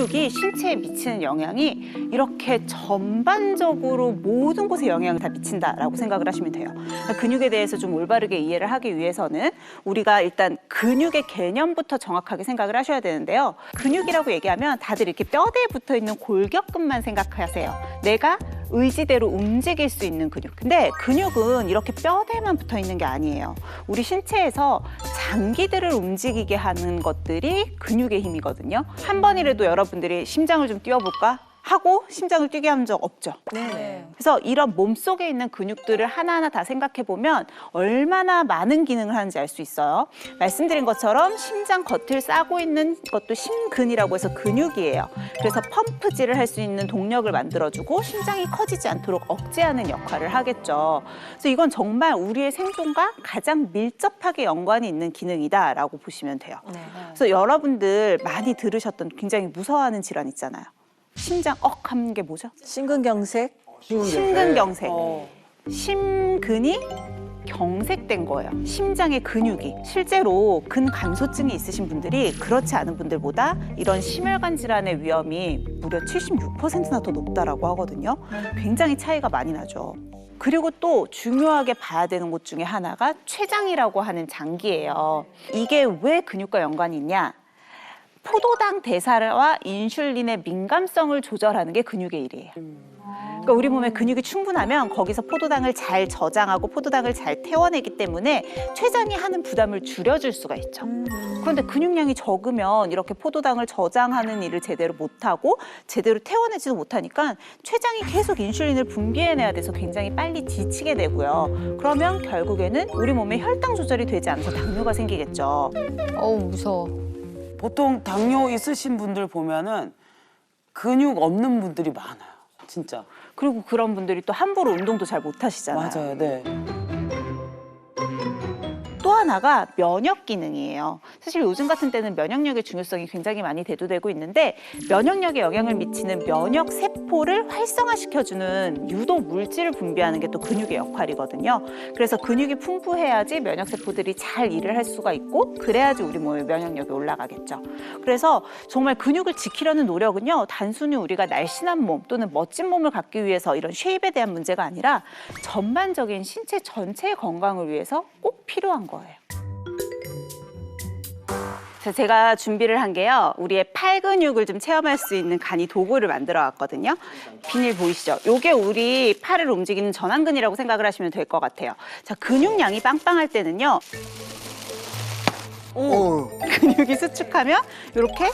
근육이 신체에 미치는 영향이 이렇게 전반적으로 모든 곳에 영향을 다 미친다라고 생각을 하시면 돼요. 근육에 대해서 좀 올바르게 이해를 하기 위해서는 우리가 일단 근육의 개념부터 정확하게 생각을 하셔야 되는데요. 근육이라고 얘기하면 다들 이렇게 뼈대에 붙어 있는 골격근만 생각하세요. 내가 의지대로 움직일 수 있는 근육. 근데 근육은 이렇게 뼈대만 붙어 있는 게 아니에요. 우리 신체에서 장기들을 움직이게 하는 것들이 근육의 힘이거든요. 한 번이라도 여러분들이 심장을 좀 뛰어볼까? 하고 심장을 뛰게 한 적 없죠. 네. 그래서 이런 몸속에 있는 근육들을 하나하나 다 생각해 보면 얼마나 많은 기능을 하는지 알 수 있어요. 말씀드린 것처럼 심장 겉을 싸고 있는 것도 심근이라고 해서 근육이에요. 그래서 펌프질을 할 수 있는 동력을 만들어주고 심장이 커지지 않도록 억제하는 역할을 하겠죠. 그래서 이건 정말 우리의 생존과 가장 밀접하게 연관이 있는 기능이다라고 보시면 돼요. 그래서 여러분들 많이 들으셨던 굉장히 무서워하는 질환 있잖아요. 심장 하는 게 뭐죠? 심근경색? 심근경색. 심근이 경색된 거예요. 심장의 근육이. 실제로 근감소증이 있으신 분들이 그렇지 않은 분들보다 이런 심혈관 질환의 위험이 무려 76%나 더 높다라고 하거든요. 굉장히 차이가 많이 나죠. 그리고 또 중요하게 봐야 되는 것 중에 하나가 췌장이라고 하는 장기예요. 이게 왜 근육과 연관이 있냐? 포도당 대사와 인슐린의 민감성을 조절하는 게 근육의 일이에요. 그러니까 우리 몸에 근육이 충분하면 거기서 포도당을 잘 저장하고 포도당을 잘 태워내기 때문에 췌장이 하는 부담을 줄여줄 수가 있죠. 그런데 근육량이 적으면 이렇게 포도당을 저장하는 일을 제대로 못하고 제대로 태워내지도 못하니까 췌장이 계속 인슐린을 분비해내야 돼서 굉장히 빨리 지치게 되고요. 그러면 결국에는 우리 몸에 혈당 조절이 되지 않아서 당뇨가 생기겠죠. 어우, 무서워. 보통 당뇨 있으신 분들 보면은 근육 없는 분들이 많아요. 진짜. 그리고 그런 분들이 또 함부로 운동도 잘 못 하시잖아요. 맞아요. 네. 또 하나가 면역 기능이에요. 사실 요즘 같은 때는 면역력의 중요성이 굉장히 많이 대두되고 있는데 면역력에 영향을 미치는 면역 세포를 활성화시켜주는 유도 물질을 분비하는 게 또 근육의 역할이거든요. 그래서 근육이 풍부해야지 면역 세포들이 잘 일을 할 수가 있고 그래야지 우리 몸의 면역력이 올라가겠죠. 그래서 정말 근육을 지키려는 노력은요. 단순히 우리가 날씬한 몸 또는 멋진 몸을 갖기 위해서 이런 쉐입에 대한 문제가 아니라 전반적인 신체 전체의 건강을 위해서 꼭 필요한 거예요. 제가 준비를 한 게요. 우리의 팔 근육을 좀 체험할 수 있는 간이 도구를 만들어 왔거든요. 비닐 보이시죠? 요게 우리 팔을 움직이는 전완근이라고 생각을 하시면 될 것 같아요. 자, 근육량이 빵빵할 때는요. 근육이 수축하면 이렇게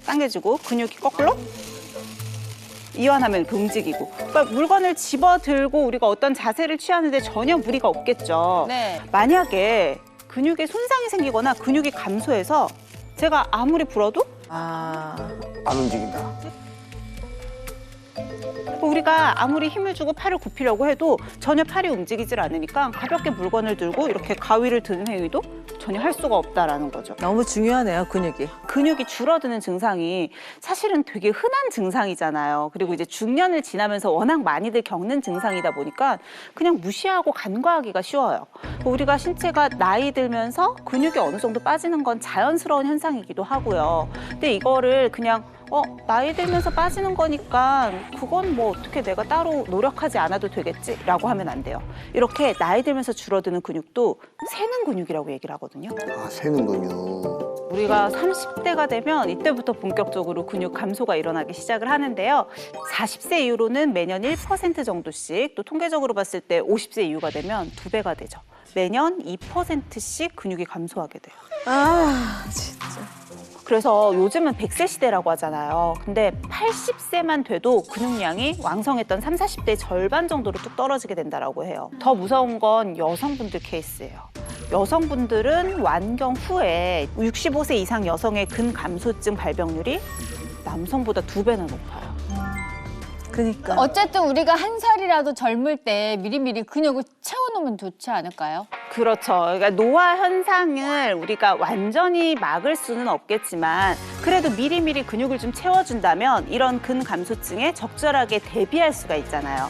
당겨주고 근육이 거꾸로 이완하면 이렇게 움직이고. 그러니까 물건을 집어들고 우리가 어떤 자세를 취하는데 전혀 무리가 없겠죠. 네. 만약에 근육에 손상이 생기거나 근육이 감소해서 제가 아무리 불어도 안 움직인다. 우리가 아무리 힘을 주고 팔을 굽히려고 해도 전혀 팔이 움직이질 않으니까 가볍게 물건을 들고 이렇게 가위를 드는 행위도 전혀 할 수가 없다라는 거죠. 너무 중요하네요, 근육이. 근육이 줄어드는 증상이 사실은 되게 흔한 증상이잖아요. 그리고 이제 중년을 지나면서 워낙 많이들 겪는 증상이다 보니까 그냥 무시하고 간과하기가 쉬워요. 우리가 신체가 나이 들면서 근육이 어느 정도 빠지는 건 자연스러운 현상이기도 하고요. 근데 이거를 그냥 나이 들면서 빠지는 거니까 그건 뭐 어떻게 내가 따로 노력하지 않아도 되겠지라고 하면 안 돼요. 이렇게 나이 들면서 줄어드는 근육도 새는 근육이라고 얘기를 하거든요. 아, 새는군요. 우리가 30대가 되면 이때부터 본격적으로 근육 감소가 일어나기 시작을 하는데요. 40세 이후로는 매년 1% 정도씩, 또 통계적으로 봤을 때 50세 이후가 되면 2배가 되죠. 매년 2%씩 근육이 감소하게 돼요. 진짜. 그래서 요즘은 100세 시대라고 하잖아요. 근데 80세만 돼도 근육량이 왕성했던 30, 40대의 절반 정도로 뚝 떨어지게 된다고 해요. 더 무서운 건 여성분들 케이스예요. 여성분들은 완경 후에 65세 이상 여성의 근감소증 발병률이 남성보다 2배나 높아요. 그러니까. 어쨌든 우리가 한 살이라도 젊을 때 미리미리 근육을 채워놓으면 좋지 않을까요? 그렇죠. 그러니까 노화 현상을 우리가 완전히 막을 수는 없겠지만 그래도 미리미리 근육을 좀 채워준다면 이런 근감소증에 적절하게 대비할 수가 있잖아요.